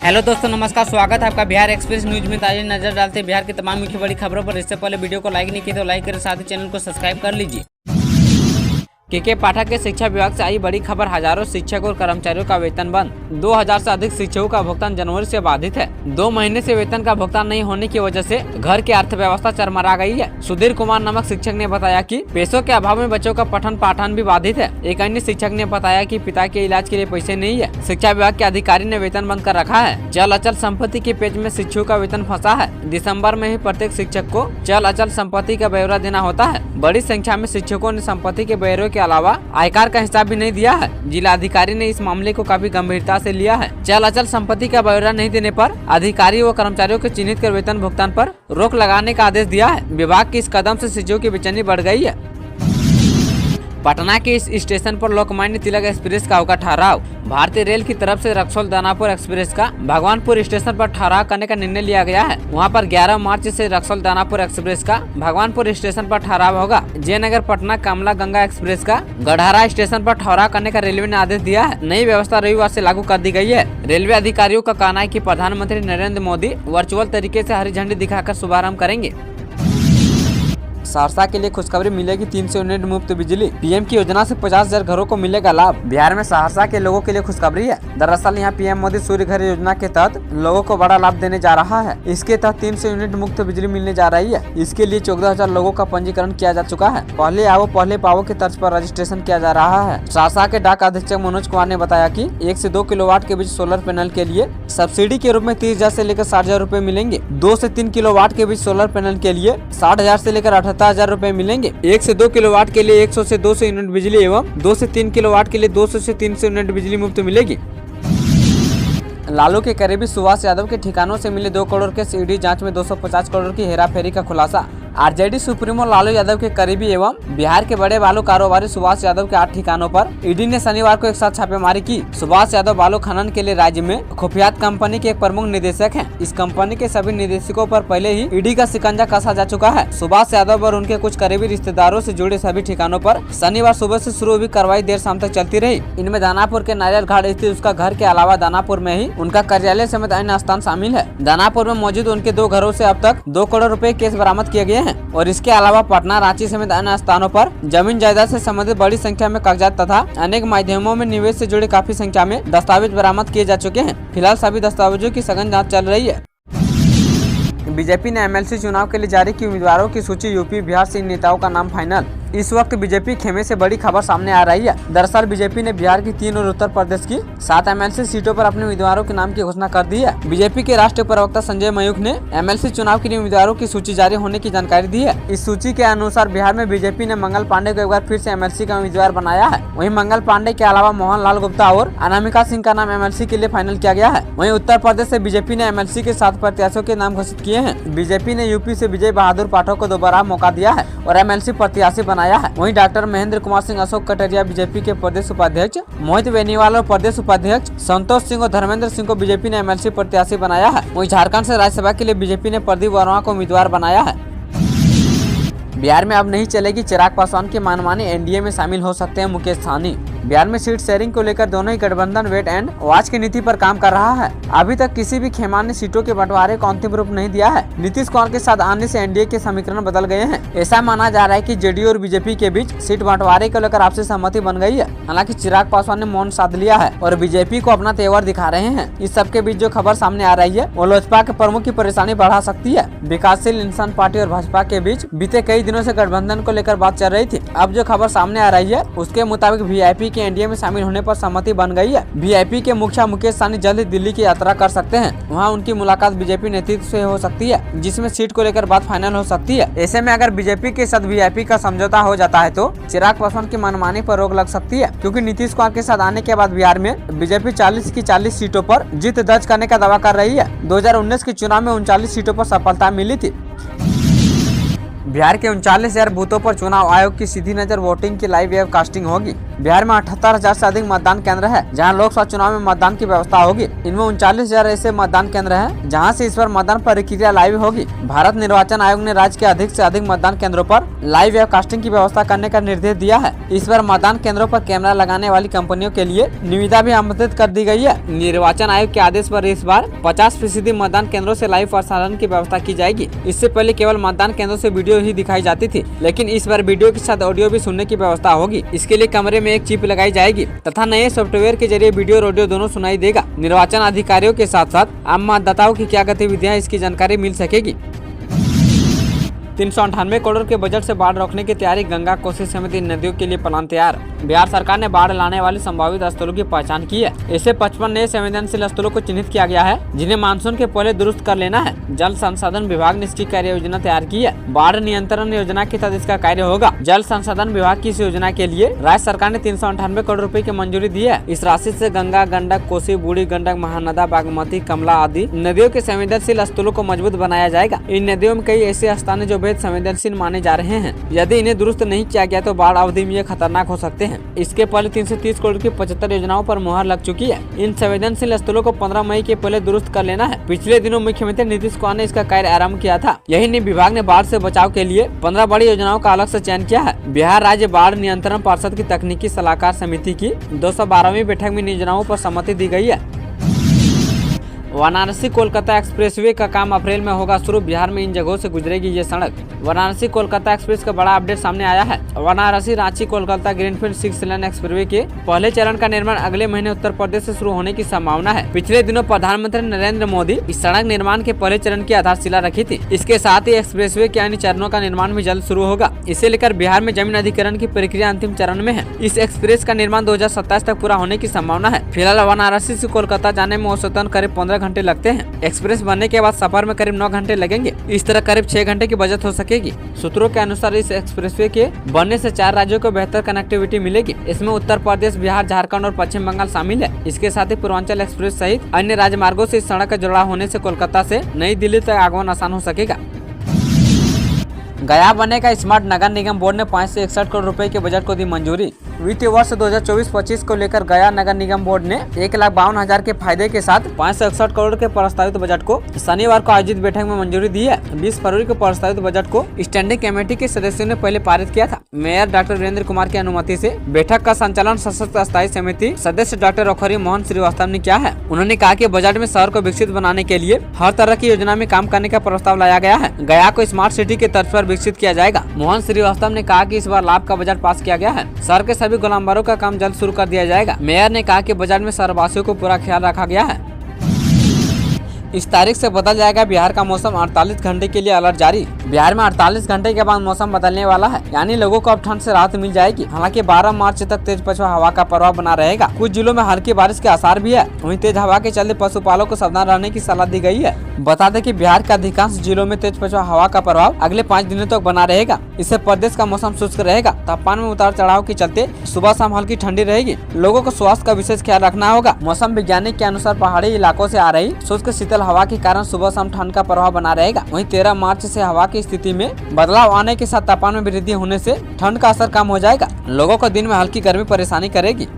Hello दोस्तों, नमस्कार। स्वागत है आपका बिहार एक्सप्रेस न्यूज में। ताज़ा नजर डालते हैं बिहार की तमाम मुख्य बड़ी खबरों पर। इससे पहले वीडियो को लाइक नहीं किया तो लाइक करें, साथ ही चैनल को सब्सक्राइब कर लीजिए। के पाठक के शिक्षा विभाग से आई बड़ी खबर। हजारों शिक्षक और कर्मचारियों का वेतन बंद। 2000 से अधिक शिक्षकों का भुगतान जनवरी से बाधित है। 2 महीने से वेतन का भुगतान नहीं होने की वजह से घर की अर्थव्यवस्था चरमरा गई है। सुधीर कुमार नामक शिक्षक ने बताया कि पैसों के अभाव में बच्चों का पठन पाठन भी बाधित है। एक अन्य शिक्षक ने बताया कि पिता के इलाज के लिए पैसे नहीं है। शिक्षा विभाग के अधिकारी ने वेतन बंद कर रखा है। चल अचल संपत्ति के पेज में शिक्षकों का वेतन फंसा है। दिसंबर में ही प्रत्येक शिक्षक को चल अचल संपत्ति का ब्यौरा देना होता है। बड़ी संख्या में शिक्षकों ने संपत्ति के ब्यौरे के अलावा आयकर का हिसाब भी नहीं दिया है। जिलाधिकारी ने इस मामले को काफी गंभीरता से लिया है। चल अचल संपत्ति का ब्यौरा नहीं देने पर अधिकारी व कर्मचारियों को चिन्हित कर वेतन भुगतान पर रोक लगाने का आदेश दिया है। विभाग के इस कदम से शिक्षकों की बेचैनी बढ़ गई है। पटना के इस स्टेशन पर लोकमान्य तिलक एक्सप्रेस का होगा ठहराव। भारतीय रेल की तरफ से रक्सौल दानापुर एक्सप्रेस का भगवानपुर स्टेशन पर ठहराव करने का निर्णय लिया गया है। वहां पर 11 मार्च से रक्सौल दानापुर एक्सप्रेस का भगवानपुर स्टेशन पर ठहराव होगा। जयनगर पटना कमला गंगा एक्सप्रेस का गढ़हरा स्टेशन पर ठहराव करने का रेलवे ने आदेश दिया है। नई व्यवस्था रविवार से लागू कर दी गई है। रेलवे अधिकारियों का कहना है कि प्रधानमंत्री नरेंद्र मोदी वर्चुअल तरीके से हरी झंडी दिखाकर शुभारंभ करेंगे। सहरसा के लिए खुशखबरी मिलेगी 300 यूनिट मुफ्त बिजली। पीएम की योजना से 50,000 घरों को मिलेगा लाभ। बिहार में सहरसा के लोगों के लिए खुशखबरी है। दरअसल यहाँ पीएम मोदी सूर्य घर योजना के तहत लोगों को बड़ा लाभ देने जा रहा है। इसके तहत 300 यूनिट मुफ्त बिजली मिलने जा रही है। इसके लिए 14,000 लोगों का पंजीकरण किया जा चुका है। पहले आओ पहले पाओ के तर्ज पर रजिस्ट्रेशन किया जा रहा है। सहरसा के डाक अधीक्षक मनोज कुमार ने बताया कि 1 से 2 किलोवाट के बीच सोलर पैनल के लिए सब्सिडी के रूप में 30,000 से लेकर 60,000 रूपए मिलेंगे। 2 से 3 किलोवाट के बीच सोलर पैनल के लिए 60,000 से लेकर 78,000 रूपए मिलेंगे। 1 से 2 किलोवाट के लिए 100 से 200 यूनिट बिजली एवं 2 से 3 किलोवाट के लिए 200 से 300 यूनिट बिजली मुफ्त मिलेगी। लालू के करीबी सुभाष यादव के ठिकानों से मिले 2 करोड़ के ईडी जांच में 250 करोड़ की हेराफेरी का खुलासा। आरजेडी सुप्रीमो लालू यादव के करीबी एवं बिहार के बड़े बालू कारोबारी सुभाष यादव के 8 ठिकानों पर ईडी ने शनिवार को एक साथ छापेमारी की। सुभाष यादव बालू खनन के लिए राज्य में खुफियात कंपनी के एक प्रमुख निदेशक हैं। इस कंपनी के सभी निदेशकों पर पहले ही ईडी का शिकंजा कसा जा चुका है। सुभाष यादव और उनके कुछ करीबी रिश्तेदारों से जुड़े सभी ठिकानों पर शनिवार सुबह से शुरू हुई कार्रवाई देर शाम तक चलती रही। इनमें दानापुर के नारियल घाट स्थित उसका घर के अलावा दानापुर में ही उनका कार्यालय समेत अन्य स्थान शामिल है। दानापुर में मौजूद उनके 2 घरों से अब तक 2 करोड़ रुपए केस बरामद किए गए हैं और इसके अलावा पटना, रांची समेत अन्य स्थानों पर जमीन जायदाद से संबंधित बड़ी संख्या में कागजात तथा अनेक माध्यमों में निवेश से जुड़े काफी संख्या में दस्तावेज बरामद किए जा चुके हैं। फिलहाल सभी दस्तावेजों की सघन जांच चल रही है। बीजेपी ने एमएलसी चुनाव के लिए जारी की उम्मीदवारों की सूची। यूपी बिहार से इन नेताओं का नाम फाइनल। इस वक्त बीजेपी खेमे से बड़ी खबर सामने आ रही है। दरअसल बीजेपी ने बिहार की 3 और उत्तर प्रदेश की 7 एमएलसी सीटों पर अपने उम्मीदवारों के नाम की घोषणा कर दी है। बीजेपी के राष्ट्रीय प्रवक्ता संजय मयूख ने एमएलसी चुनाव के लिए उम्मीदवारों की सूची जारी होने की जानकारी दी है। इस सूची के अनुसार बिहार में बीजेपी ने मंगल पांडे को एक बार फिर से एमएलसी का उम्मीदवार बनाया है। वहीं मंगल पांडे के अलावा मोहन लाल गुप्ता और अनामिका सिंह का नाम एमएलसी के लिए फाइनल किया गया है। वहीं उत्तर प्रदेश से बीजेपी ने एमएलसी के 7 प्रत्याशियों के नाम घोषित किए हैं। बीजेपी ने यूपी से विजय बहादुर पाठक को दोबारा मौका दिया है और एमएलसी प्रत्याशी बनाया है। वहीं डॉक्टर महेंद्र कुमार सिंह, अशोक कटरिया बीजेपी के प्रदेश उपाध्यक्ष, मोहित बेनीवाल और प्रदेश उपाध्यक्ष संतोष सिंह और धर्मेंद्र सिंह को बीजेपी ने एमएलसी प्रत्याशी बनाया है। वहीं झारखंड से राज्यसभा के लिए बीजेपी ने प्रदीप वर्मा को उम्मीदवार बनाया है। बिहार में अब नहीं चलेगी चिराग पासवान की मनमानी। एनडीए में शामिल हो सकते हैं मुकेश सहनी। बिहार में सीट शेयरिंग को लेकर दोनों ही गठबंधन वेट एंड वॉच की नीति पर काम कर रहा है। अभी तक किसी भी खेमान ने सीटों के बंटवारे को अंतिम रूप नहीं दिया है। नीतीश कुमार के साथ आने से एनडीए के समीकरण बदल गए हैं। ऐसा माना जा रहा है कि जेडीयू और बीजेपी के बीच सीट बंटवारे को लेकर आपसी सहमति बन गई है। हालांकि चिराग पासवान ने मौन साध लिया है और बीजेपी को अपना तेवर दिखा रहे हैं। इस सबके बीच जो खबर सामने आ रही है वो लोजपा के प्रमुख की परेशानी बढ़ा सकती है। विकासशील इंसान पार्टी और भाजपा के बीच बीते कई दिनों से गठबंधन को लेकर बात चल रही थी। अब जो खबर सामने आ रही है उसके मुताबिक वीआईपी के एनडीए में शामिल होने पर सहमति बन गई है। वीआईपी के मुखिया मुकेश सहनी जल्द ही दिल्ली की यात्रा कर सकते हैं। वहां उनकी मुलाकात बीजेपी नेतृत्व से हो सकती है, जिसमें सीट को लेकर बात फाइनल हो सकती है। ऐसे में अगर बीजेपी के साथ वीआईपी का समझौता हो जाता है तो चिराग पासवान की मनमानी पर रोक लग सकती है, क्योंकि नीतीश कुमार के साथ आने के बाद बिहार में बीजेपी 40 की 40 सीटों पर जीत दर्ज करने का दावा कर रही है। 2019 के चुनाव में 39 सीटों पर सफलता मिली थी। बिहार के 39,000 बूथों पर चुनाव आयोग की सीधी नजर वोटिंग की लाइव वेब कास्टिंग होगी। बिहार में 78,000 से अधिक मतदान केंद्र है, जहां लोकसभा चुनाव में मतदान की व्यवस्था होगी। इनमें 39,000 ऐसे मतदान केंद्र हैं, जहां से इस बार मतदान प्रक्रिया लाइव होगी। भारत निर्वाचन आयोग ने राज्य के अधिक से अधिक मतदान केंद्रों पर लाइव वेब कास्टिंग की व्यवस्था करने का निर्देश दिया है। इस बार मतदान केंद्रों पर कैमरा लगाने वाली कंपनियों के लिए निविदा भी आमंत्रित कर दी गई है। निर्वाचन आयोग के आदेश पर इस बार 50% मतदान केंद्रों से लाइव प्रसारण की व्यवस्था की जाएगी। इससे पहले केवल मतदान केंद्रों से वीडियो ही दिखाई जाती थी, लेकिन इस बार वीडियो के साथ ऑडियो भी सुनने की व्यवस्था होगी। इसके लिए कमरे में एक चिप लगाई जाएगी तथा नए सॉफ्टवेयर के जरिए वीडियो और ऑडियो दोनों सुनाई देगा। निर्वाचन अधिकारियों के साथ साथ आम मतदाताओं की क्या गतिविधियां, इसकी जानकारी मिल सकेगी। 398 करोड़ के बजट से बाढ़ रोकने की तैयारी, गंगा कोसी समेत इन नदियों के लिए प्लान तैयार। बिहार सरकार ने बाढ़ लाने वाले संभावित स्थलों की पहचान की है। ऐसे 55 नए संवेदनशील स्थलों को चिन्हित किया गया है, जिन्हें मानसून के पहले दुरुस्त कर लेना है। जल संसाधन विभाग ने इसकी कार्य योजना तैयार की है। बाढ़ नियंत्रण योजना के तहत इसका कार्य होगा। जल संसाधन विभाग की इस योजना के लिए राज्य सरकार ने 398 करोड़ रुपए की मंजूरी दी है। इस राशि से गंगा, गंडक, कोसी, बूढ़ी गंडक, महानदा, बागमती, कमला आदि नदियों के संवेदनशील स्थलों को मजबूत बनाया जाएगा। इन नदियों में कई ऐसे स्थान है जो बेहद संवेदनशील माने जा रहे हैं। यदि इन्हें दुरुस्त नहीं किया गया तो बाढ़ अवधि में ये खतरनाक हो सकते हैं। इसके पहले 330 करोड़ की 75 योजनाओं पर मुहर लग चुकी है। इन संवेदनशील स्थलों को 15 मई के पहले दुरुस्त कर लेना है। पिछले दिनों मुख्यमंत्री नीतीश कुमार ने इसका कार्य आरंभ किया था। यही नहीं, विभाग ने बाढ़ से बचाव के लिए 15 बड़ी योजनाओं का अलग से चयन किया है। बिहार राज्य बाढ़ नियंत्रण परिषद की तकनीकी सलाहकार समिति की 212वीं बैठक में इन योजनाओं पर सहमति दी गई है। वाराणसी कोलकाता एक्सप्रेसवे का काम अप्रैल में होगा शुरू। बिहार में इन जगहों से गुजरेगी ये सड़क। वाराणसी कोलकाता एक्सप्रेस का बड़ा अपडेट सामने आया है। वाराणसी रांची कोलकाता ग्रीनफील्ड 6 लेन एक्सप्रेसवे के पहले चरण का निर्माण अगले महीने उत्तर प्रदेश से शुरू होने की संभावना है। पिछले दिनों प्रधानमंत्री नरेंद्र मोदी इस सड़क निर्माण के पहले चरण की आधारशिला रखी थी। इसके साथ ही एक्सप्रेसवे के अन्य चरणों का निर्माण भी जल्द शुरू होगा। इसे लेकर बिहार में जमीन अधिग्रहण की प्रक्रिया अंतिम चरण में है। इस एक्सप्रेस का निर्माण 2027 तक पूरा होने की संभावना है। फिलहाल वाराणसी से कोलकाता जाने में औसतन करीब 15 घंटे लगते हैं। एक्सप्रेस बनने के बाद सफर में करीब 9 घंटे लगेंगे। इस तरह करीब 6 घंटे की बचत हो सकेगी। सूत्रों के अनुसार इस एक्सप्रेसवे के बनने से 4 राज्यों को बेहतर कनेक्टिविटी मिलेगी। इसमें उत्तर प्रदेश, बिहार, झारखंड और पश्चिम बंगाल शामिल है। इसके साथ ही पूर्वांचल एक्सप्रेस सहित अन्य राजमार्गों से इस सड़क का जुड़ाव होने से कोलकाता से नई दिल्ली तक आगमन आसान हो सकेगा। गया बनेगा स्मार्ट, नगर निगम बोर्ड ने 561 करोड़ रुपए के बजट को दी मंजूरी। वित्तीय वर्ष 2024-25 को लेकर गया नगर निगम बोर्ड ने 1,52,000 के फायदे के साथ 561 करोड़ के प्रस्तावित बजट को शनिवार को आयोजित बैठक में मंजूरी दी है। 20 फरवरी को प्रस्तावित बजट को स्टैंडिंग कमेटी के सदस्यों ने पहले पारित किया था। मेयर डॉक्टर वीरेंद्र कुमार की अनुमति से बैठक का संचालन सशक्त स्थायी समिति सदस्य डॉक्टर रखोरी मोहन श्रीवास्तव ने किया है। उन्होंने कहा कि बजट में शहर को विकसित बनाने के लिए हर तरह की योजना में काम करने का प्रस्ताव लाया गया है। गया को स्मार्ट सिटी के तर्ज पर विकसित किया जाएगा। मोहन श्रीवास्तव ने कहा कि इस बार लाभ का बजट पास किया गया है। शहर के सभी गोलामबारों का काम जल्द शुरू कर दिया जाएगा। मेयर ने कहा कि बजट में शहरवासियों को पूरा ख्याल रखा गया है। इस तारीख से बदल जाएगा बिहार का मौसम, 48 घंटे के लिए अलर्ट जारी। बिहार में 48 घंटे के बाद मौसम बदलने वाला है, यानी लोगों को अब ठंड से राहत मिल जाएगी। हालांकि 12 मार्च तक तेज पछुआ हवा का प्रभाव बना रहेगा। कुछ जिलों में हल्की बारिश के आसार भी है। वहीं तेज हवा के चलते पशुपालकों को सावधान रहने की सलाह दी गई है। बता दें कि बिहार के अधिकांश जिलों में तेज पछुआ हवा का प्रभाव अगले 5 दिनों तक बना रहेगा। इससे प्रदेश का मौसम शुष्क रहेगा। तापमान में उतार चढ़ाव के चलते सुबह शाम हल्की ठंडी रहेगी। लोगों को स्वास्थ्य का विशेष ख्याल रखना होगा। मौसम वैज्ञानिक के अनुसार पहाड़ी इलाकों से आ रही शुष्क शीतल हवा के कारण सुबह शाम ठंड का प्रभाव बना रहेगा। वहीं 13 मार्च से हवा की स्थिति में बदलाव आने के साथ तापमान में वृद्धि होने से ठंड का असर कम हो जाएगा। लोगों को दिन में हल्की गर्मी परेशानी करेगी।